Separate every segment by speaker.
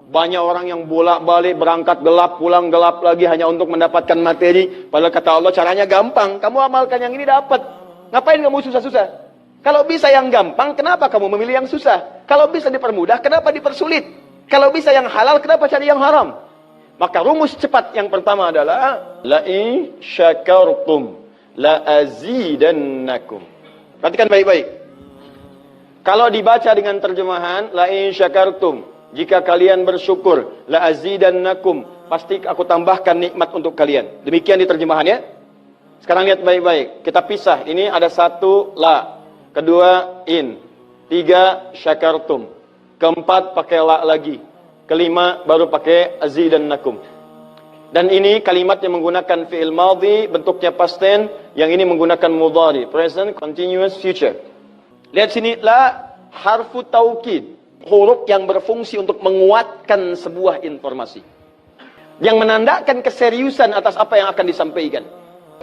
Speaker 1: Banyak orang yang bolak-balik berangkat gelap, pulang gelap lagi hanya untuk mendapatkan materi. Padahal kata Allah caranya gampang. Kamu amalkan yang ini dapat. Ngapain kamu susah-susah? Kalau bisa yang gampang, kenapa kamu memilih yang susah? Kalau bisa dipermudah, kenapa dipersulit? Kalau bisa yang halal, kenapa cari yang haram? Maka rumus cepat yang pertama adalah la in syakartum la azidannakum. Perhatikan baik-baik. Kalau dibaca dengan terjemahan la in syakartum, jika kalian bersyukur, la azidannakum, pasti aku tambahkan nikmat untuk kalian. Demikian di terjemahannya. Sekarang lihat baik-baik. Kita pisah. Ini ada satu la, kedua in, tiga syakartum, keempat pakai la lagi, kelima baru pakai azidannakum. Dan ini kalimat yang menggunakan fi'il madhi, bentuknya past tense, yang ini menggunakan mudhari, present continuous future. Lihat sini, la harfu taukid, huruf yang berfungsi untuk menguatkan sebuah informasi, yang menandakan keseriusan atas apa yang akan disampaikan.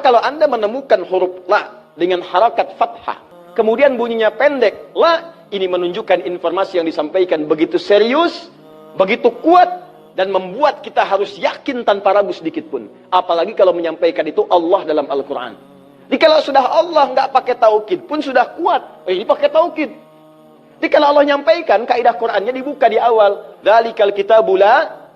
Speaker 1: Kalau Anda menemukan huruf la dengan harakat fathah, kemudian bunyinya pendek, la, ini menunjukkan informasi yang disampaikan begitu serius, begitu kuat, dan membuat kita harus yakin tanpa ragu sedikit pun. Apalagi kalau menyampaikan itu Allah dalam Al-Quran. Jadi kalau sudah Allah nggak pakai taukid pun sudah kuat. Ini pakai taukid. Jadi kalau Allah nyampaikan, kaidah Qurannya dibuka di awal. Dzalikal kitabu la,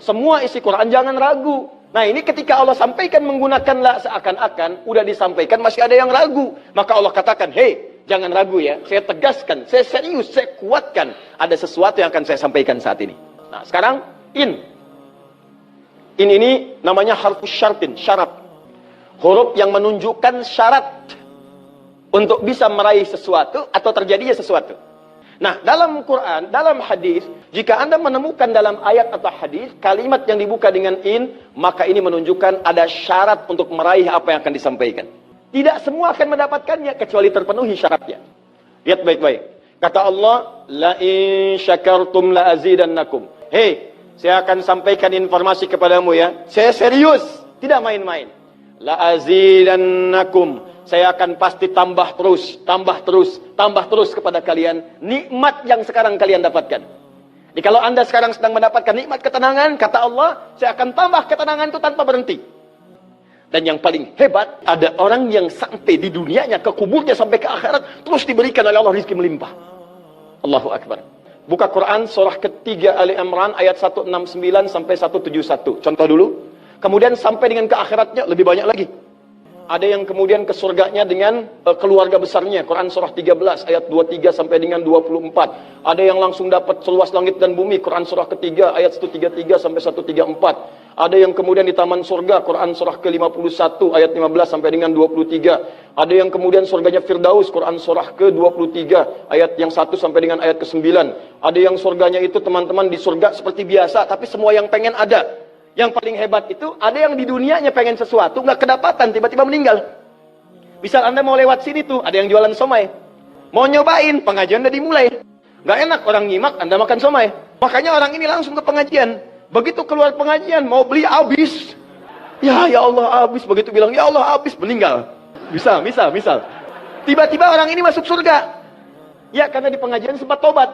Speaker 1: semua isi Quran jangan ragu. Nah ini ketika Allah sampaikan menggunakan la, seakan-akan udah disampaikan masih ada yang ragu. Maka Allah katakan, hei, jangan ragu ya. Saya tegaskan, saya serius, saya kuatkan. Ada sesuatu yang akan saya sampaikan saat ini. Nah sekarang in. In ini namanya harfus syartin, syarat. Huruf yang menunjukkan syarat untuk bisa meraih sesuatu atau terjadinya sesuatu. Nah, dalam Quran, dalam hadis, jika Anda menemukan dalam ayat atau hadis kalimat yang dibuka dengan in, maka ini menunjukkan ada syarat untuk meraih apa yang akan disampaikan. Tidak semua akan mendapatkannya kecuali terpenuhi syaratnya. Lihat baik-baik. Kata Allah, la in syakartum la azidannakum. Hei, saya akan sampaikan informasi kepadamu ya. Saya serius, tidak main-main. La azidannakum, saya akan pasti tambah terus, tambah terus, tambah terus kepada kalian nikmat yang sekarang kalian dapatkan. Jadi kalau Anda sekarang sedang mendapatkan nikmat ketenangan, kata Allah, saya akan tambah ketenangan itu tanpa berhenti. Dan yang paling hebat, ada orang yang sampai di dunianya, ke kuburnya sampai ke akhirat, terus diberikan oleh Allah rizki melimpah. Allahu Akbar. Buka Quran surah ketiga Ali Imran ayat 169 sampai 171. Contoh dulu. Kemudian sampai dengan ke akhiratnya lebih banyak lagi. Ada yang kemudian ke surganya dengan keluarga besarnya. Quran surah 13 ayat 23 sampai dengan 24. Ada yang langsung dapat seluas langit dan bumi. Quran surah ketiga ayat 133 sampai 134. Ada yang kemudian di taman surga. Quran surah ke-51 ayat 15 sampai dengan 23. Ada yang kemudian surganya Firdaus. Quran surah ke-23 ayat yang 1 sampai dengan ayat ke-9. Ada yang surganya itu teman-teman di surga seperti biasa, tapi semua yang pengen ada. Yang paling hebat itu, ada yang di dunianya pengen sesuatu, nggak kedapatan, tiba-tiba meninggal. Misal Anda mau lewat sini tuh, ada yang jualan somai. Mau nyobain, pengajian udah dimulai. Nggak enak orang nyimak, Anda makan somai. Makanya orang ini langsung ke pengajian. Begitu keluar pengajian, mau beli habis. Ya Allah habis. Begitu bilang, ya Allah habis, meninggal. Misal. Tiba-tiba orang ini masuk surga. Ya, karena di pengajian sempat tobat.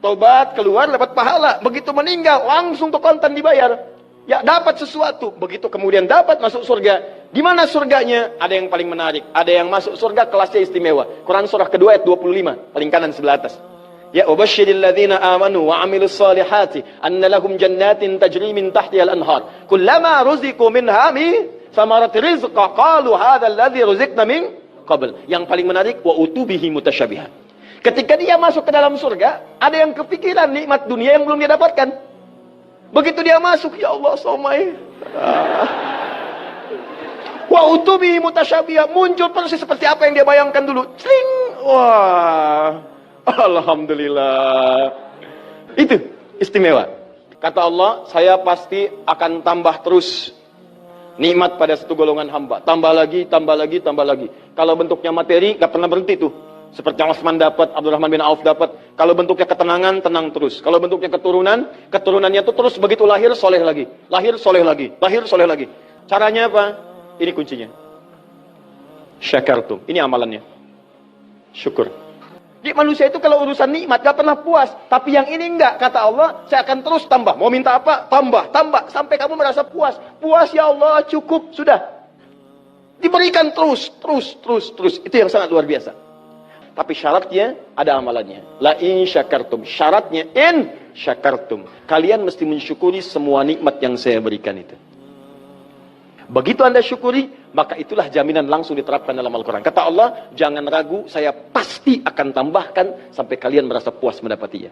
Speaker 1: Tobat, keluar, dapat pahala. Begitu meninggal, langsung tuh kontan dibayar. Ya, dapat sesuatu. Begitu kemudian dapat masuk surga. Di mana surganya? Ada yang paling menarik. Ada yang masuk surga kelasnya istimewa. Quran surah kedua ayat 25. Paling kanan sebelah atas. Ya, wabashshiril ladzina amanu wa 'amilus solihati anna lahum jannatin tajri min tahtiha al-anhar. Kullama ruziqu minha min thamarati rizqa qalu hadzal ladzi ruziqna min qabl. Yang paling menarik, wa utubihi mutasyabihan. Ketika dia masuk ke dalam surga, ada yang kepikiran nikmat dunia yang belum dia dapatkan. Begitu dia masuk, ya Allah somai. Wa utubi mutasyabihah, muncul persis seperti apa yang dia bayangkan dulu. Cling. Wah. Alhamdulillah. Itu istimewa. Kata Allah, saya pasti akan tambah terus nikmat pada satu golongan hamba. Tambah lagi, tambah lagi, tambah lagi. Kalau bentuknya materi, gak pernah berhenti tuh. Seperti yang Utsman dapat, Abdurrahman bin Auf dapat. Kalau bentuknya ketenangan, tenang terus. Kalau bentuknya keturunan, keturunannya itu terus begitu lahir, soleh lagi. Lahir, soleh lagi. Lahir, soleh lagi. Caranya apa? Ini kuncinya. Syakartum. Ini amalannya. Syukur. Jadi manusia itu kalau urusan nikmat gak pernah puas. Tapi yang ini enggak, kata Allah, saya akan terus tambah. Mau minta apa? Tambah, tambah. Sampai kamu merasa puas. Puas ya Allah, cukup, sudah. Diberikan terus, terus, terus, terus. Itu yang sangat luar biasa. Tapi syaratnya ada amalannya. La in syakartum. Syaratnya in syakartum. Kalian mesti mensyukuri semua nikmat yang saya berikan itu. Begitu Anda syukuri, maka itulah jaminan langsung diterapkan dalam Al-Quran. Kata Allah, jangan ragu, saya pasti akan tambahkan sampai kalian merasa puas mendapatinya.